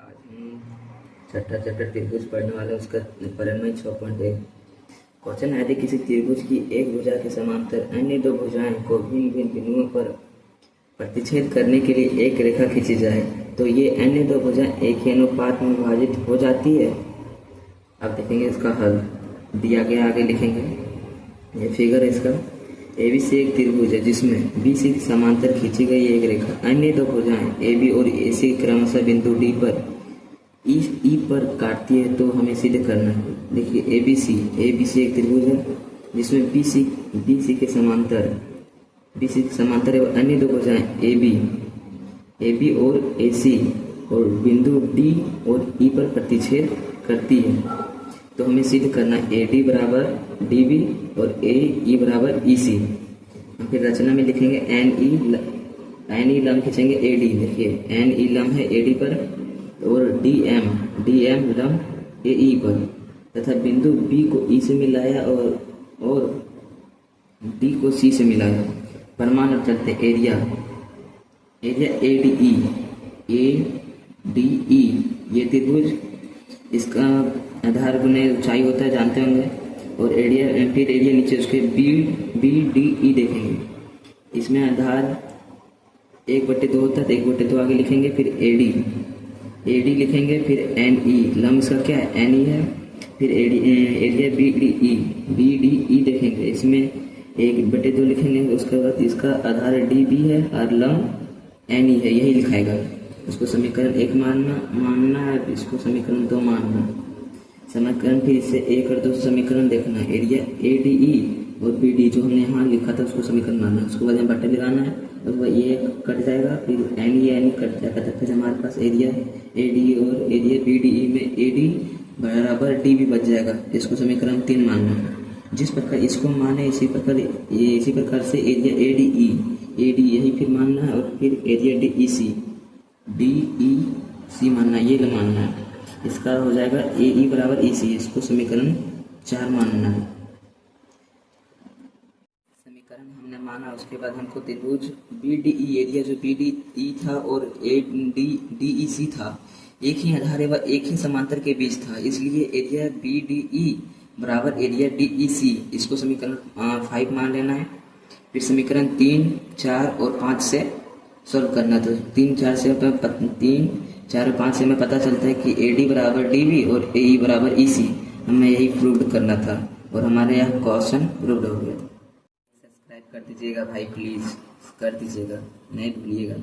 आज हम छठा चैप्टर त्रिभुज पढ़ने वाले हैं। उसका परिमेय 6.1 क्वेश्चन है। यदि किसी त्रिभुज की एक भुजा के समांतर अन्य दो भुजाएं को भिन्न भिन्न बिंदुओं पर प्रतिच्छेद करने के लिए एक रेखा खींची जाए तो ये अन्य दो भुजाएं एक ही अनुपात में विभाजित हो जाती है। अब देखेंगे इसका हल दिया गया, आगे लिखेंगे। ये फिगर है इसका। ABC एक त्रिभुज है जिसमें BC के समांतर खींची गई एक रेखा अन्य दो भुजाएं AB और AC क्रमशः बिंदु D पर E पर काटती है तो हमें सिद्ध करना है। देखिए ABC एक त्रिभुज है जिसमें BC के समांतर है अन्य दो भुजाएं AB और AC और बिंदु D और E पर प्रतिच्छेद करती है तो हमें सिद्ध करना AD बराबर DB और AE बराबर EC। फिर रचना में लिखेंगे NE लंब खींचेंगे AD। देखिए NE लंब है AD पर और DM लंब AE पर तथा बिंदु B को E से मिलाया और D को C से मिलाया। प्रमाण अब चलते एरिया ADE ये त्रिभुज, इसका आधार गुने ऊंचाई होता है, जानते होंगे। और फिर एरिया नीचे उसके BDE देखेंगे। इसमें आधार 1/2 होता है तो 1/2 आगे लिखेंगे। फिर AD लिखेंगे। फिर NE लंब इसका क्या है, NE है। फिर एरिया BDE देखेंगे। इसमें 1/2 लिखेंगे। उसके बाद इसका आधार DB है और लंब NE है, यही लिखाएगा। इसको समीकरण 1 मानना है, इसको समीकरण 2 मानना। समीकरण फिर इससे 1 और 2 समीकरण देखना है। एरिया ADE और BD जो हमने यहाँ लिखा था उसको समीकरण मानना है। उसके बाद बट्टे लगाना है। उसके बाद ये कट जाएगा, फिर NE कट जाएगा। तब फिर हमारे पास एरिया ADE और एरिया BDE में AD बराबर DB बच जाएगा। इसको समीकरण 3 मानना है। जिस प्रकार इसको माने इसी प्रकार से एरिया AD यही फिर मानना है। और फिर एरिया DEC मानना है, ये मानना है। इसका हो जाएगा AE बराबर EC। इसको समीकरण 4 मानना है। समीकरण हमने माना। उसके बाद हमको त्रिभुज BDE एरिया जो BDE था और DEC था एक ही आधार व एक ही समांतर के बीच था, इसलिए एरिया BDE बराबर एरिया DEC। इसको समीकरण 5 मान लेना है। फिर समीकरण 3, 4 और 5 से सॉल्व करना। तो 3, 4 और 5 से हमें पता चलता है कि AD बराबर DB और AE बराबर EC। हमें यही प्रूव करना था और हमारे यहाँ क्वेश्चन प्रूव हो गया। सब्सक्राइब कर दीजिएगा भाई, प्लीज़ कर दीजिएगा, नहीं भूलिएगा।